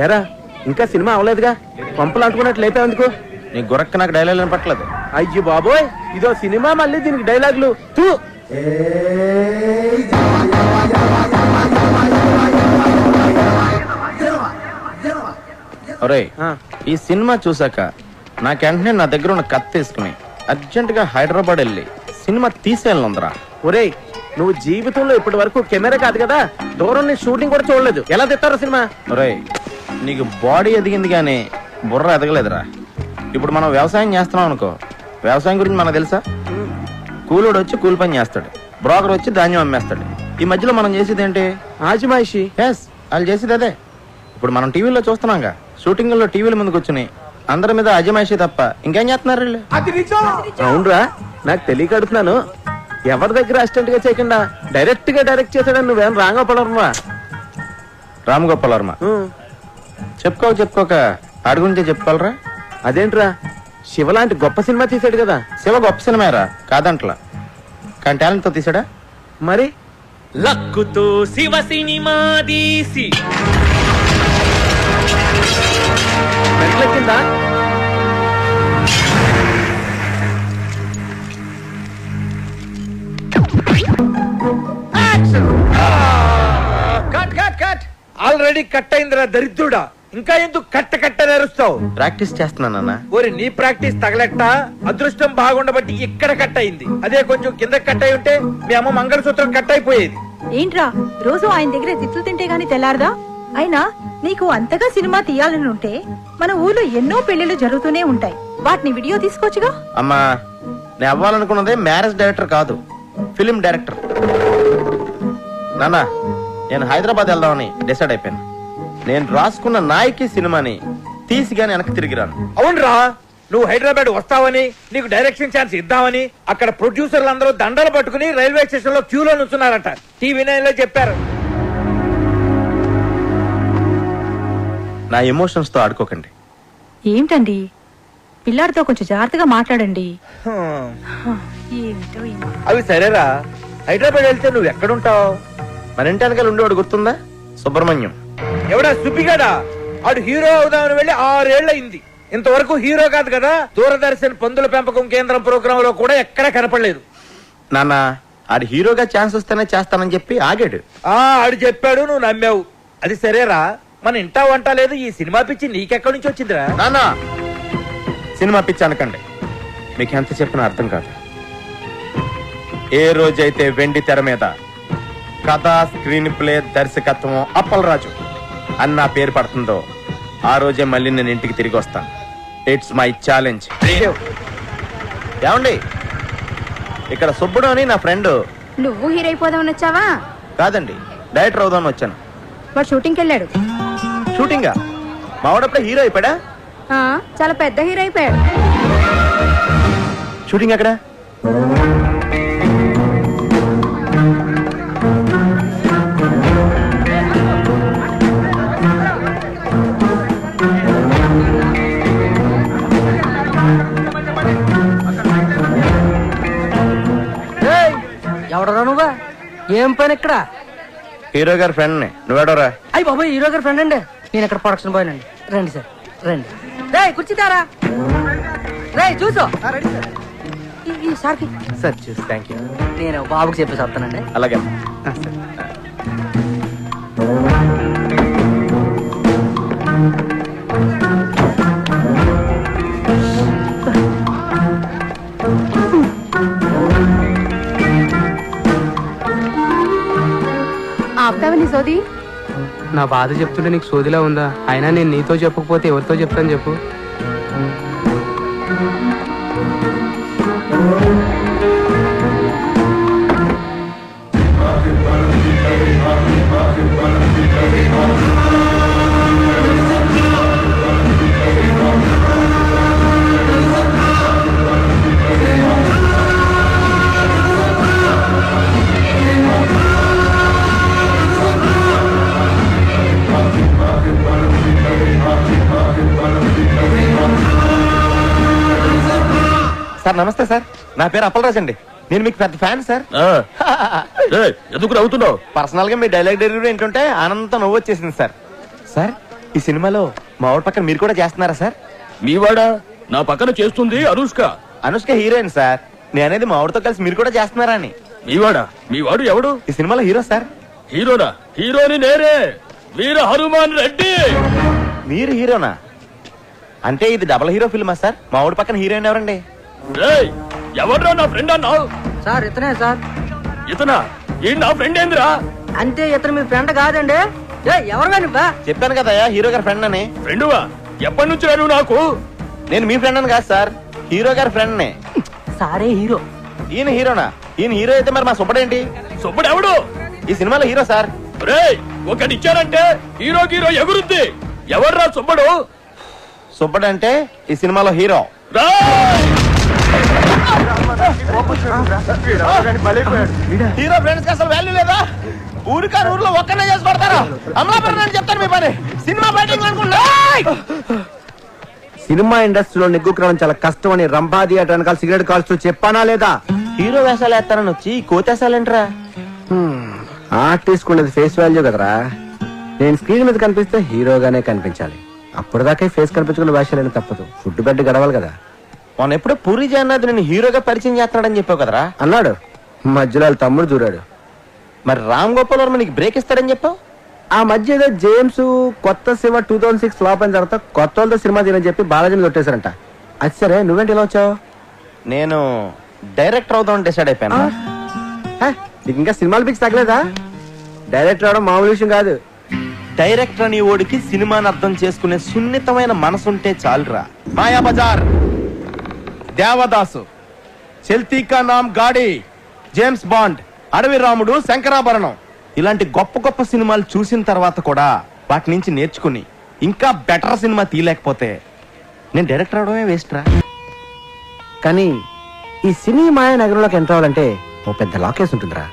ఏరా ఇంకా సినిమా అవలేదుగా, పంపులు అంటుకున్నట్టు లేపేందుకు? నీ గురక్క నాకు డైలాగ్ వినపట్లేదు. అయ్యి బాబోయ్, ఇదో సినిమా, మళ్ళీ దీనికి డైలాగులు. ఒరే, ఈ సినిమా చూసాక నాకు వెంటనే నా దగ్గర ఉన్న కత్తి తీసుకుని అర్జెంట్ గా హైదరాబాద్ వెళ్ళి సినిమా తీసేయాలందరా. ఒరేయ్, నువ్వు జీవితంలో ఇప్పటి వరకు కెమెరా కాదు కదా, దూరం నుంచి షూటింగ్ కూడా చూడలేదు, ఎలా తెస్తారో సినిమా? ఒరే, నీకు బాడీ ఎదిగింది కానీ బుర్ర ఎదగలేదురా. ఇప్పుడు మనం వ్యవసాయం చేస్తున్నాం అనుకో, వ్యవసాయం గురించి మనకు తెలుసా? కూలోడు వచ్చి కూలి పని చేస్తాడు, బ్రోకర్ వచ్చి ధాన్యం అమ్మేస్తాడు. ఈ మధ్యలో మనం చేసేది ఏంటి? ఆజిమాయిషి. ఎస్, వాళ్ళు చేసేది అదే. ఇప్పుడు మనం టీవీలో చూస్తున్నాంగా, షూటింగ్లో టీవీల ముందుకు వచ్చి అందరి మీద అజమాయిషి తప్ప ఇంకేం చేస్తున్నారు వీళ్ళు? అవునరా, నాకు తెలియక అడుగుతున్నాను. ఎవరి దగ్గర అసిస్టెంట్ గా చేయకుండా డైరెక్ట్ గా డైరెక్ట్ చేశాడని నువ్వేం రాంగోపాలవర్మ? రామగోపాలవర్మ చెప్పుకోక ఆడి గురించే చెప్పుకోవాలరా. అదేంట్రా, శివ లాంటి గొప్ప సినిమా తీసాడు కదా. శివ గొప్ప సినిమారా కాదంట్లా, కానీ టాలెంట్ తో తీసాడా. మరి లక్కుతో శివ సినిమా తీసి మెట్లెక్కిందా? ఆల్రెడీ కట్ అయిందిరా దరిద్రుడా, ఇంకా ఎందుకు కట్ట నేరుస్తావు? ప్రాక్టీస్ చేస్తున్నానన్నా. ఓరి నీ ప్రాక్టీస్ తగలెట్ట, అదృష్టం బాగుండబట్టి ఇక్కడ కట్ అయింది. అదే కొంచెం కింద కట్ అయి ఉంటే మీ అమ్మ మంగళసూత్రం కట్ అయిపోయేది. ఏంట్రా రోజు ఆయన దగ్గర తిట్లు తింటే గాని తెల్లారదా? అయినా నీకు అంతగా సినిమా తీయాలని ఉంటే మన ఊర్లో ఎన్నో పెళ్లిళ్ళు జరుగుతూనే ఉంటాయి, వాటిని వీడియో తీసుకోవచ్చుగా. అమ్మా, నేను అవ్వాలనుకున్నదే మ్యారేజ్ డైరెక్టర్ కాదు, ఫిలిం డైరెక్టర్. నాన్న, నేను హైదరాబాద్ వెళ్దామని డిసైడ్ అయిపోయాను. నేను రాసుకున్న నాయకి సినిమాని తీసి గాని వెనక్కి తిరిగిరాను. అవునరా, నువ్వు హైదరాబాద్ వస్తావని, నీకు డైరెక్షన్ ఛాన్స్ ఇద్దామని అక్కడ ప్రొడ్యూసర్లు అందరూ దండలు పట్టుకుని రైల్వే స్టేషన్ లో క్యూలో నుంచున్నారట. టీవీ9 లో చెప్పారు. నా ఎమోషన్స్ తో ఆడుకోకండి. ఏంటండి, పిల్లాడితో కొంచెం జాగ్రత్తగా మాట్లాడండి. అవి సరేరా, హైదరాబాద్ వెళ్తే నువ్వు ఎక్కడుంటావు? మన ఇంటి వెనకాల ఉండేవాడు గుర్తుందా? సుబ్రహ్మణ్యం. ఎవడా సుబ్బిగాడా? ఆడు హీరో అవుదామని వెళ్ళి 6 ఏళ్లయింది, ఇంతవరకు హీరో కాదు కదా. దూరదర్శన్ పందుల పెంపకం కేంద్రం ప్రోగ్రామ్ లో కూడా ఎక్కడా కనపడలేదు. నాన్న, ఆడు హీరోగా ఛాన్స్ వస్తేనే చేస్తానని చెప్పి ఆగాడు. ఆడు చెప్పాడు, నువ్వు నమ్మావు. అది సరేరా, మన ఇంటా వంట లేదు, ఈ సినిమా పిచ్చి నీకెక్కడి నుంచి వచ్చిందిరా? నాన్న, సినిమా పిచ్చి అనకండి, మీకు ఎంత చెప్పినా అర్థం కాదు. ఏ రోజైతే వెండి తెర మీద కథ, స్క్రీన్ ప్లే, దర్శకత్వం అప్పలరాజు అన్న పేరు పడుతుందో ఆ రోజే మళ్ళీ నేను ఇంటికి తిరిగి వస్తాను. It's my challenge. ఏమండి, ఇక్కడ సుబ్బుడు అని నా ఫ్రెండ్. నువ్వు హీరో అయిపోదామని వచ్చావా? కాదండి, డైరెక్టర్ అవుదామని వచ్చాను. వాడు షూటింగ్కి వెళ్ళాడు. షూటింగా? మావాడప్పుడే హీరో అయిపోయాడా? చాలా పెద్ద హీరో అయిపోయాడు. షూటింగ్ ఎక్కడ? ఎవడరా నువ్వా? ఏం పని ఇక్కడ? హీరో గారి ఫ్రెండ్ ని. నువ్వేడోరా? అయ్యి బాబు, హీరో గారి ఫ్రెండ్ అండి. నేను ఇక్కడ ప్రొడక్షన్ బాయ్ అండి. రండి సార్, రండి. రే కూర్చుతారా? రే చూసో సార్కి. సార్ చూసి థ్యాంక్ యూ. నేను బాబుకి చెప్పేసి వస్తానండి. అలాగే. ఆపుతావని సోది? నా బాధ చెప్తుంటే నీకు సోదిలా ఉందా? అయినా నేను నీతో చెప్పకపోతే ఎవరితో చెప్తాను చెప్పు. సార్ నమస్తే సార్, నా పేరు అప్పలరాజ్ అండి. నేను మీకు పెద్ద ఫ్యాన్ సార్. ఎందుకు నవ్వుతున్నావు? పర్సనల్ గా మీ డైలాగ్ డెలివరీ ఏంటంటే ఆనందంతో నవ్వు వచ్చేసింది సార్. సార్ ఈ సినిమాలో మా ఊరి పక్కన మీరు కూడా చేస్తున్నారా సార్? మీవాడా? నా పక్కన చేస్తుంది అనుష్క. Anushka heroine sir. నేనేది మా ఊరితో కలిసి మీరు కూడా చేస్తున్నారా అని. మీవాడా? మీవాడు ఎవడు? ఈ సినిమాలో హీరో సార్. హీరోనా? హీరోని నేనే, వీర హనుమాన్ రెడ్డి. మీరు హీరోనా? అంటే ఇది డబల్ హీరో ఫిల్మా సార్? మా ఊరి పక్కన హీరోయిన్ ఎవరండి? రేయ్, ఎవడ్రా నా ఫ్రెండ్ అన్నావు? సార్ ఇతనే సార్. ఇతనా? ఈ నా ఫ్రెండ్ ఏందిరా? అంతే, ఇతను మీ ఫ్రెండ్ కాదండి. ఎవరు నువ్వా? చెప్పాను కదా హీరో గారి ఫ్రెండ్ అని. ఫ్రెండువా? ఎప్పటి నుంచి నువ్వు నాకు? నేను మీ ఫ్రెండ్ అని కాదు సార్, హీరో గారి ఫ్రెండ్ నే. సారే హీరో. ఈయన హీరోనా? ఈయన హీరో అయితే మరి మా సుబ్బడేంటి? సుబ్బడు ఎవడు? ఈ సినిమాలో హీరో సార్. రేయ్, ఒకటిచ్చారంటే హీరో ఎగురుద్ది. ఎవర్రా సుబ్బడు? సుబ్బడు అంటే ఈ సినిమాలో హీరో. హీరో ఫ్రెండ్స్ కి అసలు వాల్యూ లేదా? ఊరికారు ఊర్లో ఒక్కనే చేసి పడతారా? అమలాపురం అని చెప్తాను మీ పని. సినిమా ఫైటింగ్ అనుకుంటా. సినిమా ఇండస్ట్రీలో నిగ్గుకరం చాలా కష్టం అని రంభా థియేటర్ వెనకాల సిగరెట్ కాల్స్తూ చెప్పానా లేదా? హీరో వేషాలు వేస్తానని వచ్చి కోతేసాలేంట్రా? ఆర్టిస్ట్ ఉండేది ఫేస్ వాల్యూ కదరా. నేను స్క్రీన్ మీద కనిపిస్తే హీరోగానే కనిపించాలి. అప్పటిదాకా ఫేస్ కనిపించుకున్న వేషాలని తప్పదు. ఫుడ్ బెడ్ గడవాలి కదా. మొన్న ఎప్పుడో పూరి జగన్నాథ్ నేను హీరోగా పరిచయం చేస్తున్నాడని చెప్పావు కదరా? అన్నాడు. మధ్యలో వాళ్ళ తమ్ముడు దూరాడు. మరి రామ్ గోపాల్ వర్మ నీకు బ్రేక్ ఇస్తాడని చెప్పావు. ఆ మధ్య ఏదో జేమ్స్ కొత్త సినిమా 2006 ఫ్లాప్ అయిన తర్వాత కొత్త వాళ్ళతో సినిమా తీయని చెప్పి బాలాజీని కొట్టేశారంట. అది సరే, నువ్వేంటి ఇలా వచ్చావు? నేను డైరెక్టర్ అవుదామని డిసైడ్ అయిపోయాను. నీకు ఇంకా సినిమాలు పిచ్చి తగ్గలేదా? డైరెక్టర్ అవడం మామూలు విషయం కాదు. డైరెక్టర్ అని ఓడికి సినిమాని అర్థం చేసుకునే సున్నితమైన మనసుంటే చాలురా. మాయా బజార్, దేవదాసు, చల్తీ కా నామ్ గాడి, జేమ్స్ బాండ్, అడవి రాముడు, శంకరాభరణం ఇలాంటి గొప్ప గొప్ప సినిమాలు చూసిన తర్వాత కూడా వాటి నుంచి నేర్చుకుని ఇంకా బెటర్ సినిమా తీయలేకపోతే నేను డైరెక్టర్ అవడమే వేస్ట్ రా. కానీ ఈ సినీ మాయ నగరంలోకి ఎంటర్ అవ్వాలంటే ఓ పెద్ద లాకేస్ ఉంటుందిరా.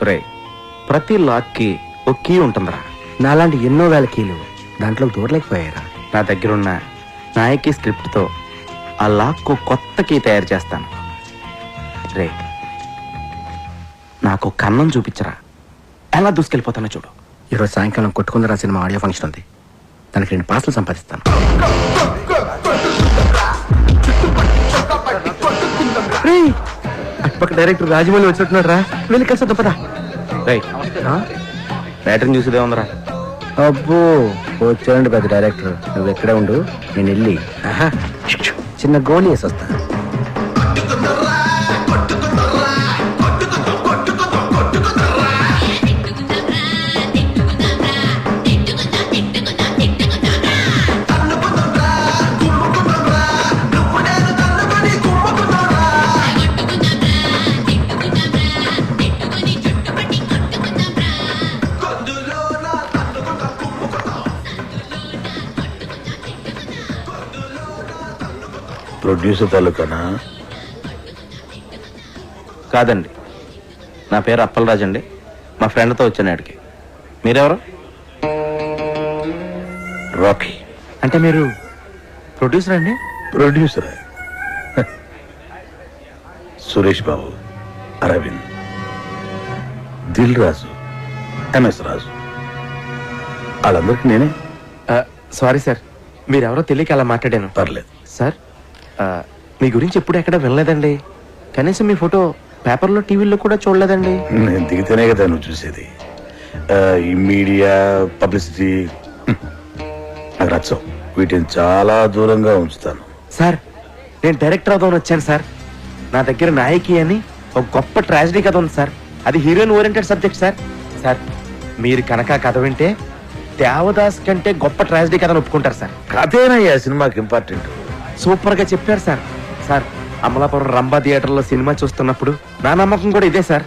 రే, ప్రతి లాక్ కి ఒక కీ ఉంటుందిరా. నాలాంటి ఎన్నో వేల కీలు దాంట్లో దూరలేకపోయారా. నా దగ్గరున్న నాయకి స్క్రిప్ట్ తో ఆ లాక్ కొత్త కీ తయారు చేస్తాను. రే, నాకు కన్నం చూపించరా, ఎలా దూసుకెళ్ళిపోతానో చూడు. ఈరోజు సాయంకాలం కొట్టుకుందరా సినిమా ఆడియో ఫంక్షన్ ఉంది. దానికి 2 పాసులు సంపాదిస్తాను. అటుపక్క డైరెక్టర్ రాజమౌళి వచ్చినట్టున్నాడు రా. వెళ్ళి కలిసి పదా. బ్యాటరీ చూసేదే ఉందరా. అబ్బో, వచ్చారండి పెద్ద డైరెక్టర్. నువ్వు ఎక్కడే ఉండు, నేను వెళ్ళి చిన్న గోళీ వేసి వస్తా. ప్రొడ్యూసర్ తాలూకానా? కాదండి, నా పేరు అప్పలరాజ్ అండి. మా ఫ్రెండ్తో వచ్చాను ఆడికి. మీరెవరు? రాకీ. అంటే మీరు ప్రొడ్యూసర్ అండి? ప్రొడ్యూసర్ సురేష్ బాబు, అరవింద్, దిల్ రాజు, ఎంఎస్ రాజు, వాళ్ళందరికీ నేనే. సారీ సార్, మీరెవరో తెలియక అలా మాట్లాడాను. పర్లేదు సార్, మీ గురించి ఎప్పుడు ఎక్కడ వినలేదండి. కనీసం మీ ఫోటో పేపర్లో టీవీలో కూడా చూడలేదండి. నేను దిగితేనే కదా నువ్వు చూసేది. ఈ మీడియా పబ్లిసిటీ నాకు నచ్చవు. వీటిని చాలా దూరంగా ఉంచుతాను. సార్, నేను డైరెక్టర్ అవుదామని వచ్చాను సార్. నా దగ్గర నాయకి అని ఒక గొప్ప ట్రాజడీ కథ ఉంది సార్. అది heroine oriented subject sir. Sir, మీరు కనుక కథ వింటే దేవదాస్ కంటే గొప్ప ట్రాజడీ కథను ఒప్పుకుంటారు సార్. కథేనయ్యా సినిమాకి ఇంపార్టెంట్. సూపర్ గా చెప్పారు sir. Sir, Amalapuram Rambha theatre లో సినిమా చూస్తున్నప్పుడు నా నమ్మకం కూడా ఇదే సార్.